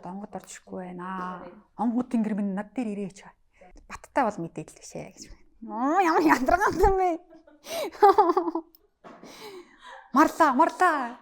яагаад онгод орчихгүй байна. Онгод тэнгэр минь над дээр ирээч. Баттай бол мэдээлэл шээ гэж. Ямар яндраган юм бэ? Марлаа.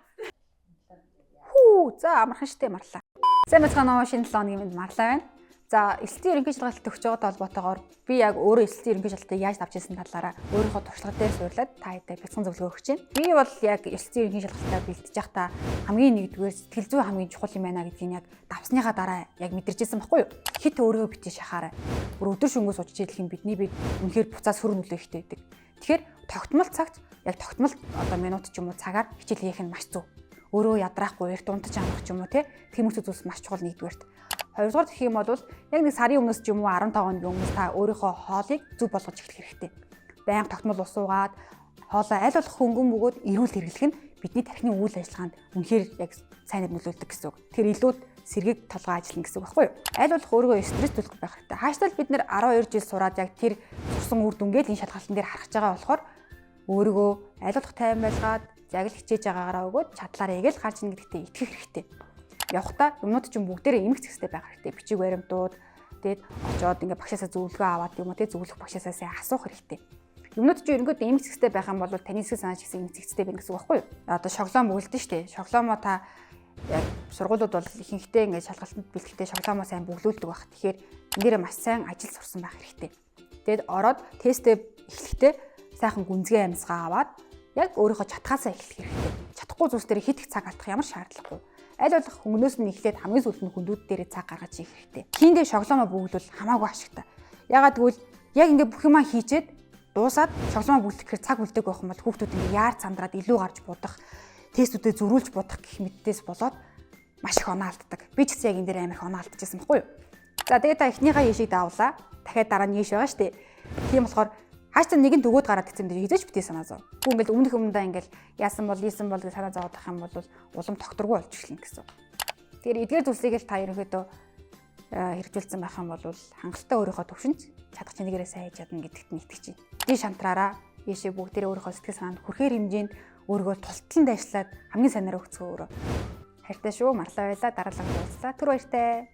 За амархан штэ марлаа. Сайн бацгаана уу, шинэ 7 хоногийн мэнд марлаа байна. За элсэлтийн ерөнхий шалгалт өгч байгаатай холбоотойгоор би яг өөрөө элсэлтийн ерөнхий шалгалтыг яаж авч ирсэн талаараа өөрийнхөө туршлага дээр суурлаад та хэдэ бяцхан зөвлөгөө өгч байна. Би бол яг элсэлтийн ерөнхий шалгалтаа бэлтэж байхдаа хамгийн нэгдүгээр сэтгэл зүй хамгийн чухал юм байна гэдгийг яг давсныхаа дараа яг мэдэрчээсэн байхгүй юу? Хит өөрийгөө битгий шахаарай. Бүр өдөр шөнөгүй сууж идэх юм бидний бие үнэхээр буцаас хөр нөлөө ихтэй байдаг. Тэгэхээр тогтмол цагт яг тогтмол одоо минут ч юм уу цагаар хичээл хийх нь маш зөв. Өөрөө ядраахгүй эрт унтаж амрах ч юм уу тиймэрхүү зүйлс маш чухал нэгдүгээрт. Хоёрдугаар гэх юм бол яг нэг сарын өмнөөс ч юм уу 15 хоногийн өмнөөс та өөрийнхөө хоолыг зөв болгож эхлэх хэрэгтэй. Байнга тогтмол ус уугаад хоолоо аль болох хөнгөн бөгөөд эрүүл хэрэглэх нь бидний тархины үйл ажиллагаанд үнэхээр яг сайн нөлөөлдөг гэсэн үг. Тэгэхээр илүү сэргийг толгой ажиллана гэсэн үг байхгүй юу? Аль болох өөрийгөө стресс төлөх байх хэрэгтэй. Хааштай бид нэр 12 жил сураад яг тэр сурсан үр дүнгээ л энэ шалгалтын дээр харах байгаа болохоор өөрийгөө аль болох тайван байлгаад яг л хичээж байгаагаараа өгөөд чадлаараа яг л гарч ийн гэдэгтээ итгэх хэрэгтэй. Явхдаа юмнууд чинь бүгдээрээ эмх зэгстэй байх хэрэгтэй. Бичиг баримтууд тэгээд очоод ингээ багшаасаа зөвлөгөө аваад юм уу зөвлөх багшаасаа сайн асуух хэрэгтэй. Юмнууд чинь ерөнхийдөө эмх зэгстэй байх юм бол таны эсрэг санаач гэсэн эмх зэгстэй байна гэсэн үг байхгүй юу? Одоо шоглоом өгөлдөн штэ. Шоглоомо та яг сургуулиуд бол ихэнхдээ ингээ шалгалтанд бэлтгэхдээ шоглоомо сайн бүглүүлдэг байх. Тэгэхээр энэ дээрээ маш сайн ажил сурсан байх хэрэгтэй. Тэгээд ороод тестээ эхлэхдээ сайхан гүнзгий амьсгаа аваад яг өөрийнхөө чатгаасаа эхлэх хэрэгтэй. Чадахгүй зүйлс дээр хит их цаг алдах ямар шаардлагагүй. Аль болох хөнгнөөс нь эхлээд хамгийн сүүлд нь хүндүүд дээр цаг гаргаж хийх хэрэгтэй. Хийндээ шоглоомоо бүглүүл хамаагүй ашигтай. Ягаад гэвэл яг ингээ бүх юмаа хийчээд дуусаад шоглоомоо бүглэхээр цаг үлдээг байх юм бол хүүхдүүд ингээ яар цандраад илүү гарч будах, тестүүдэд зөрүүлж будах гэх мэтээс болоод маш их оноо алддаг. Би ч гэсэн яг энэ дээр амар их оноо алдчихсан байхгүй юу? За тэгээд та эхнийхээ яшиг даавлаа. Дахиад дараа нь яш байгаа шүү дээ. Тийм болохоор хааштай нэгэн төгөөд гараад гэсэн дээр хизээч битээ санаа зов. Гүн ингээл өмнөх өмнөдөө ингээл яасан бол ийсэн бол гэж санаа зовоодох юм бол улам тогтворгүй болж эхэлнэ гэсэн. Тэгэхээр эдгээр зүйлсийг л та ерөнхийдөө хэрэгжүүлсэн байх юм бол хангалттай өөрийнхөө төвшинч чадах чинээрээ сайн хийж чадна гэдэгт нь итгэж байна. Ди шантраараа ийшээ бүгдээрээ өөрийнхөө сэтгэл санаанд хүрхээр хэмжээнд өөрийгөө тултлан дайшлаад хамгийн сайнараа өгцгөө өөрөө. Хайртай шүү, марлаа байла, дараалал уулзлаа. Түр баяртай.